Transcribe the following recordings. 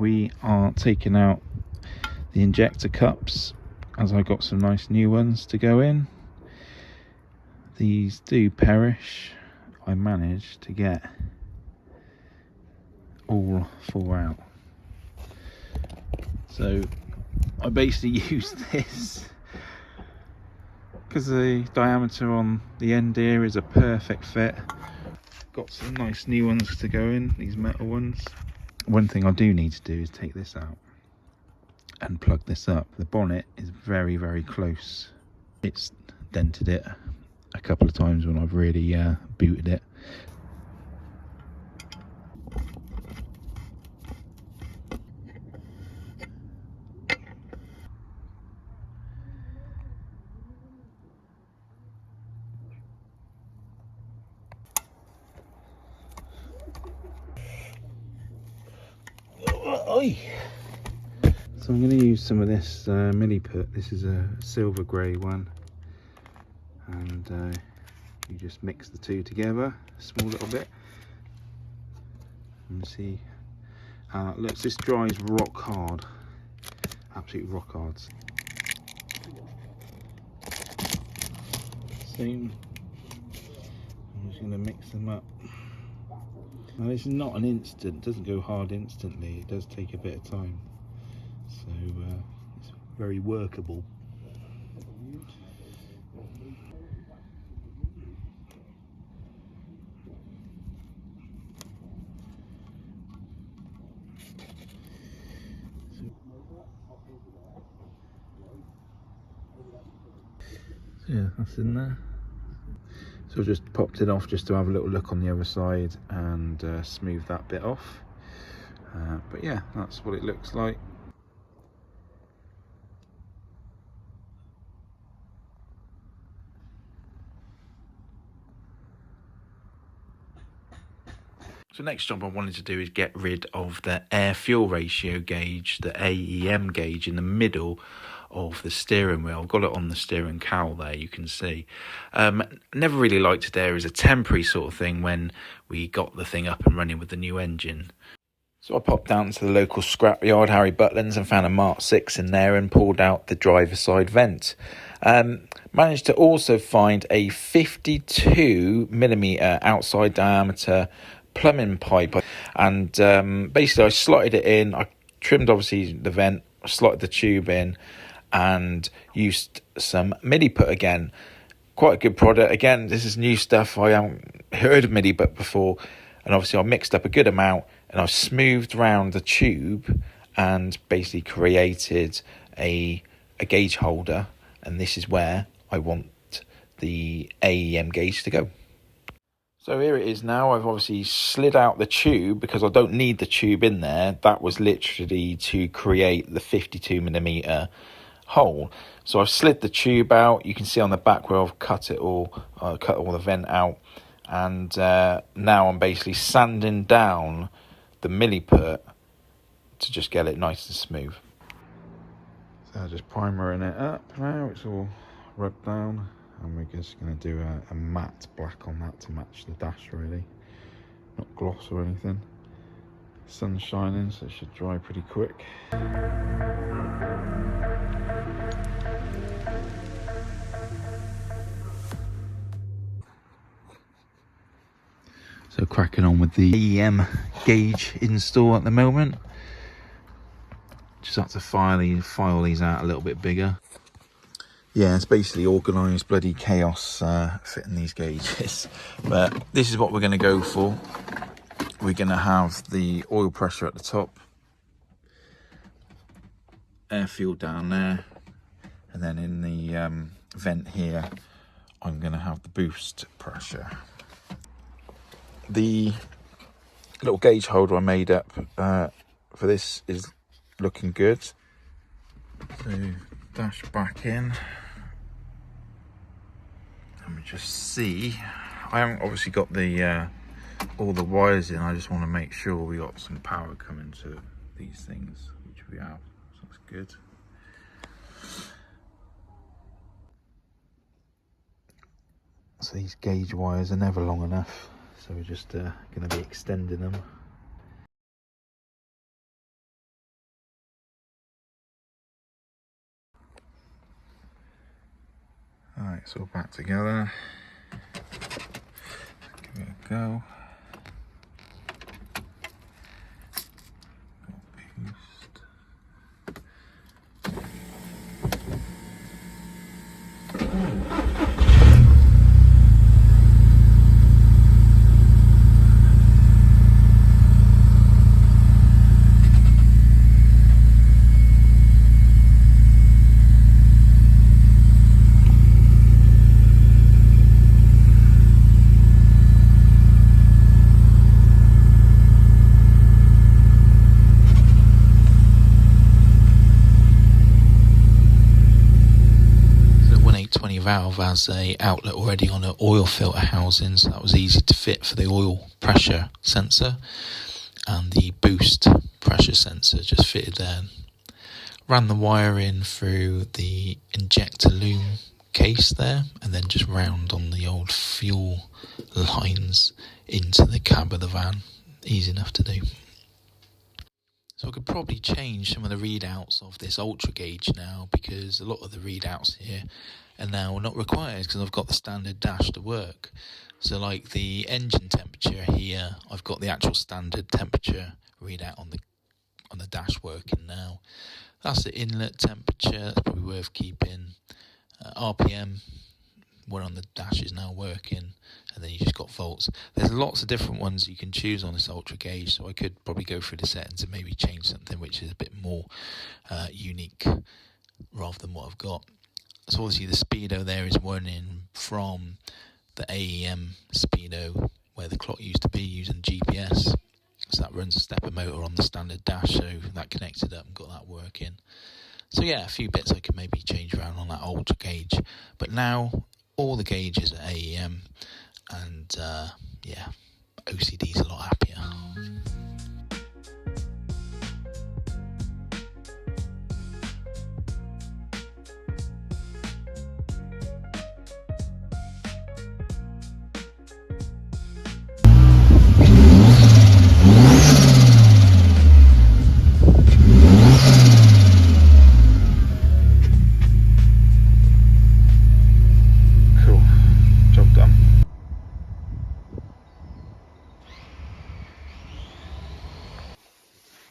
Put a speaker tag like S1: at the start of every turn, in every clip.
S1: we are taking out the injector cups, as I got some nice new ones to go in. These do perish. I managed to get all 4 out. So I basically used this because the diameter on the end here is a perfect fit. Got some nice new ones to go in, these metal ones. One thing I do need to do is take this out and plug this up. The bonnet is very, very close. It's dented it a couple of times when I've really booted it. So I'm going to use some of this Manifold. This is a silver grey one, and you just mix the two together a small little bit and see how that looks. This dries rock hard, absolutely rock hard. Same. I'm just going to mix them up. Now this is not an instant, it doesn't go hard instantly, it does take a bit of time, so it's very workable. So yeah, that's in there. So I just popped it off just to have a little look on the other side and smooth that bit off. But yeah, that's what it looks like. So next job I wanted to do is get rid of the air fuel ratio gauge, the AEM gauge in the middle of the steering wheel. I've got it on the steering cowl there, you can see. Never really liked it there as a temporary sort of thing when we got the thing up and running with the new engine. So I popped down to the local scrapyard, Harry Butland's, and found a Mark 6 in there and pulled out the driver's side vent. Managed to also find a 52mm outside diameter plumbing pipe, and basically I slotted it in. I trimmed obviously the vent, slotted the tube in, and used some Manifold again. Quite a good product. Again, this is new stuff. I haven't heard of Manifold before, and obviously I mixed up a good amount and I smoothed round the tube and basically created a gauge holder, and this is where I want the AEM gauge to go. So here it is now. I've obviously slid out the tube because I don't need the tube in there. That was literally to create the 52mm hole. So I've slid the tube out. You can see on the back where I've cut all the vent out. And now I'm basically sanding down the Manifold to just get it nice and smooth. So just primering it up now. It's all rubbed down. And we're just going to do a matte black on that to match the dash, really. Not gloss or anything. Sun's shining, so it should dry pretty quick. So cracking on with the AEM gauge install at the moment. Just have to file these out a little bit bigger. Yeah, it's basically organised bloody chaos fitting these gauges. But this is what we're going to go for. We're going to have the oil pressure at the top, air fuel down there, and then in the vent here, I'm going to have the boost pressure. The little gauge holder I made up for this is looking good. So dash back in. Let me just see. I haven't obviously got the all the wires in. I just want to make sure we got some power coming to these things, which we have. So that's good. So these gauge wires are never long enough, so we're just going to be extending them. Right, it's all back together. Give it a go. Valve has a outlet already on an oil filter housing, so that was easy to fit for the oil pressure sensor, and the boost pressure sensor just fitted there. Ran the wire in through the injector loom case there, and then just round on the old fuel lines into the cab of the van. Easy enough to do. So I could probably change some of the readouts of this ultra gauge now, because a lot of the readouts here are now not required because I've got the standard dash to work. So like the engine temperature here, I've got the actual standard temperature readout on the dash working now. That's the inlet temperature, that's probably worth keeping. RPM, one on the dash is now working, and then you just got volts. There's lots of different ones you can choose on this ultra gauge, so I could probably go through the settings and maybe change something which is a bit more unique rather than what I've got. So obviously the speedo there is running from the AEM speedo where the clock used to be, using GPS. So that runs a stepper motor on the standard dash, so that connected up and got that working. So yeah, a few bits I could maybe change around on that ultra gauge, but now all the gauges are AEM, and yeah, OCD's a lot happier.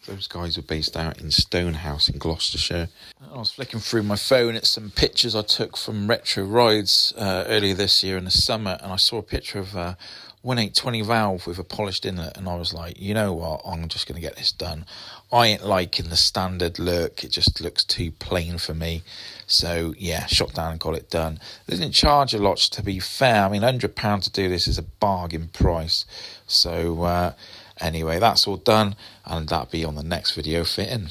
S1: Those guys were based out in Stonehouse in Gloucestershire. I was flicking through my phone at some pictures I took from retro rides earlier this year in the summer, and I saw a picture of a 1820 valve with a polished inlet, and I was like, you know what, I'm just going to get this done. I ain't liking the standard look, it just looks too plain for me. So yeah, shot down and got it done. They didn't charge a lot, to be fair. I mean, £100 to do this is a bargain price. So anyway, that's all done, and that'll be on the next video fitting.